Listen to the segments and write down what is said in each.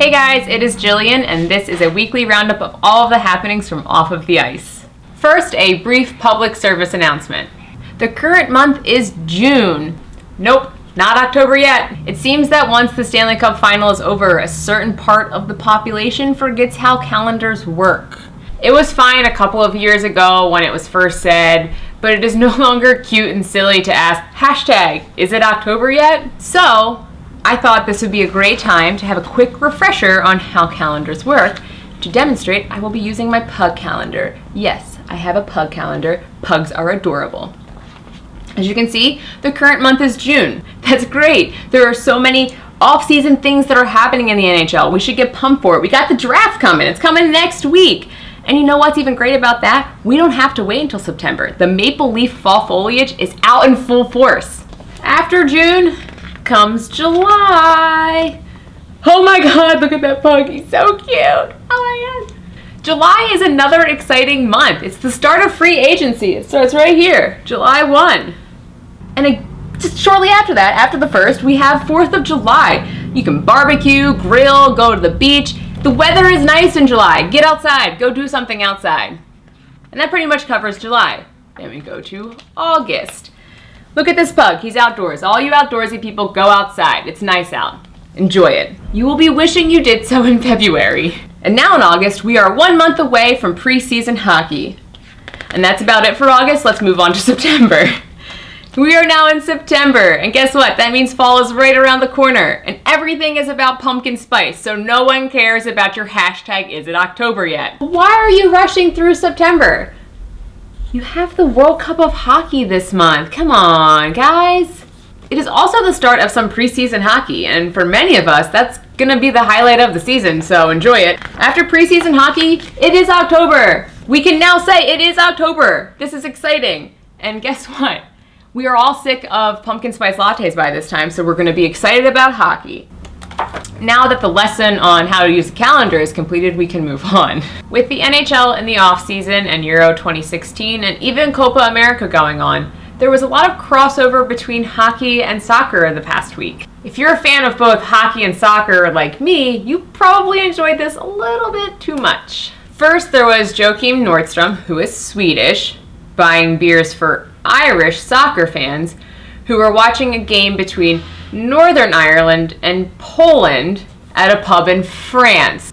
Hey guys, it is Jillian, and this is a weekly roundup of all of the happenings from off of the ice. First, a brief public service announcement. The current month is June. Nope, not October yet. It seems that once the Stanley Cup final is over, a certain part of the population forgets how calendars work. It was fine a couple of years ago when it was first said, but it is no longer cute and silly to ask, hashtag, is it October yet? So, I thought this would be a great time to have a quick refresher on how calendars work. To demonstrate, I will be using my pug calendar. Yes, I have a pug calendar. Pugs are adorable. As you can see, the current month is June. That's great. There are so many off-season things that are happening in the NHL. We should get pumped for it. We got the draft coming. It's coming next week. And you know what's even great about that? We don't have to wait until September. The maple leaf fall foliage is out in full force. After June comes July. Oh my god, look at that pug. He's so cute. Oh my god. July is another exciting month. It's the start of free agency. It starts right here, July 1. And just shortly after that, after the 1st, we have 4th of July. You can barbecue, grill, go to the beach. The weather is nice in July. Get outside. Go do something outside. And that pretty much covers July. Then we go to August. Look at this pug. He's outdoors. All you outdoorsy people, go outside. It's nice out. Enjoy it. You will be wishing you did so in February. And now in August, we are 1 month away from preseason hockey. And that's about it for August. Let's move on to September. We are now in September, and guess what? That means fall is right around the corner, and everything is about pumpkin spice, so no one cares about your hashtag is it October yet. Why are you rushing through September? You have the World Cup of Hockey this month. Come on, guys. It is also the start of some preseason hockey, and for many of us, that's gonna be the highlight of the season, so enjoy it. After preseason hockey, it is October. We can now say it is October. This is exciting. And guess what? We are all sick of pumpkin spice lattes by this time, so we're gonna be excited about hockey. Now that the lesson on how to use a calendar is completed, we can move on. With the NHL in the off-season and Euro 2016 and even Copa America going on, there was a lot of crossover between hockey and soccer the past week. If you're a fan of both hockey and soccer like me, you probably enjoyed this a little bit too much. First, there was Joakim Nordstrom, who is Swedish, buying beers for Irish soccer fans who were watching a game between Northern Ireland and Poland at a pub in France.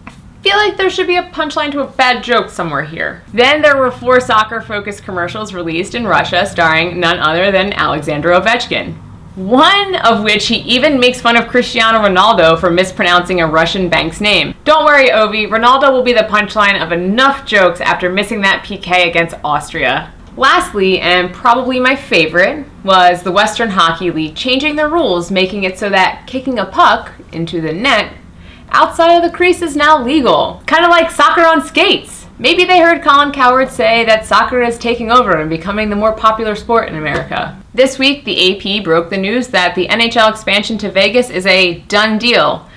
I feel like there should be a punchline to a bad joke somewhere here. Then there were 4 soccer-focused commercials released in Russia starring none other than Alexander Ovechkin. One of which he even makes fun of Cristiano Ronaldo for mispronouncing a Russian bank's name. Don't worry, Ovi, Ronaldo will be the punchline of enough jokes after missing that PK against Austria. Lastly, and probably my favorite, was the Western Hockey League changing their rules, making it so that kicking a puck into the net outside of the crease is now legal. Kind of like soccer on skates. Maybe they heard Colin Cowherd say that soccer is taking over and becoming the more popular sport in America. This week, the AP broke the news that the NHL Expansion to Vegas is a done deal.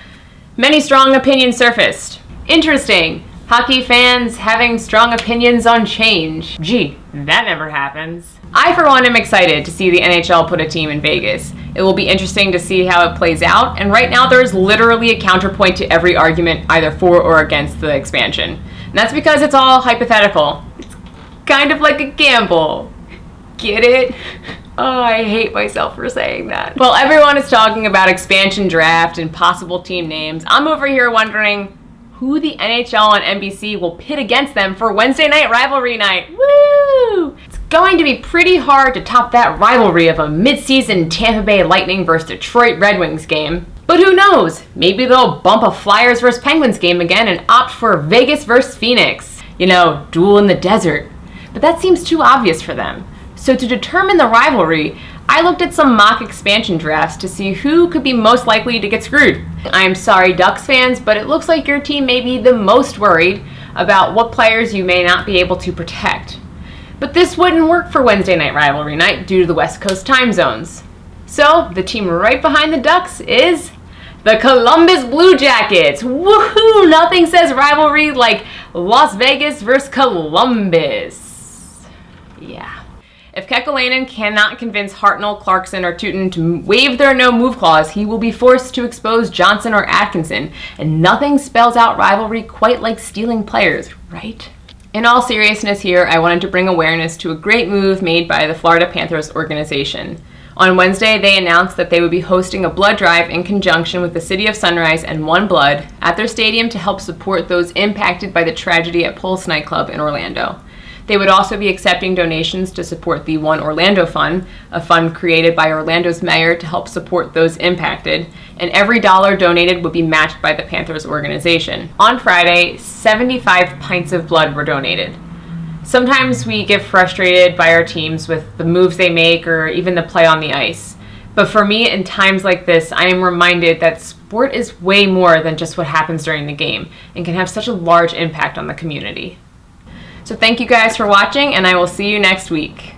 Many strong opinions surfaced. Interesting. Hockey fans having strong opinions on change. Gee, that never happens. I, for one, am excited to see the NHL put a team in Vegas. It will be interesting to see how it plays out, and right now there's literally a counterpoint to every argument either for or against the expansion. And that's because it's all hypothetical. It's kind of like a gamble. Get it? Oh, I hate myself for saying that. While everyone is talking about expansion draft and possible team names, I'm over here wondering who the NHL on NBC will pit against them for Wednesday night rivalry night. Woo! It's going to be pretty hard to top that rivalry of a mid-season Tampa Bay Lightning versus Detroit Red Wings game. But who knows? Maybe they'll bump a Flyers versus Penguins game again and opt for Vegas versus Phoenix. You know, duel in the desert. But that seems too obvious for them. So to determine the rivalry, I looked at some mock expansion drafts to see who could be most likely to get screwed. I'm sorry, Ducks fans, but it looks like your team may be the most worried about what players you may not be able to protect. But this wouldn't work for Wednesday night rivalry night due to the West Coast time zones. So the team right behind the Ducks is the Columbus Blue Jackets. Woohoo! Nothing says rivalry like Las Vegas versus Columbus. Yeah. If Kekalainen cannot convince Hartnell, Clarkson, or Teuton to waive their no-move clause, he will be forced to expose Johnson or Atkinson, and nothing spells out rivalry quite like stealing players, right? In all seriousness here, I wanted to bring awareness to a great move made by the Florida Panthers organization. On Wednesday, they announced that they would be hosting a blood drive in conjunction with the City of Sunrise and One Blood at their stadium to help support those impacted by the tragedy at Pulse nightclub in Orlando. They would also be accepting donations to support the One Orlando Fund, a fund created by Orlando's mayor to help support those impacted, and every dollar donated would be matched by the Panthers organization. On Friday, 75 pints of blood were donated. Sometimes we get frustrated by our teams with the moves they make or even the play on the ice. But for me, in times like this, I am reminded that sport is way more than just what happens during the game and can have such a large impact on the community. So thank you guys for watching, and I will see you next week.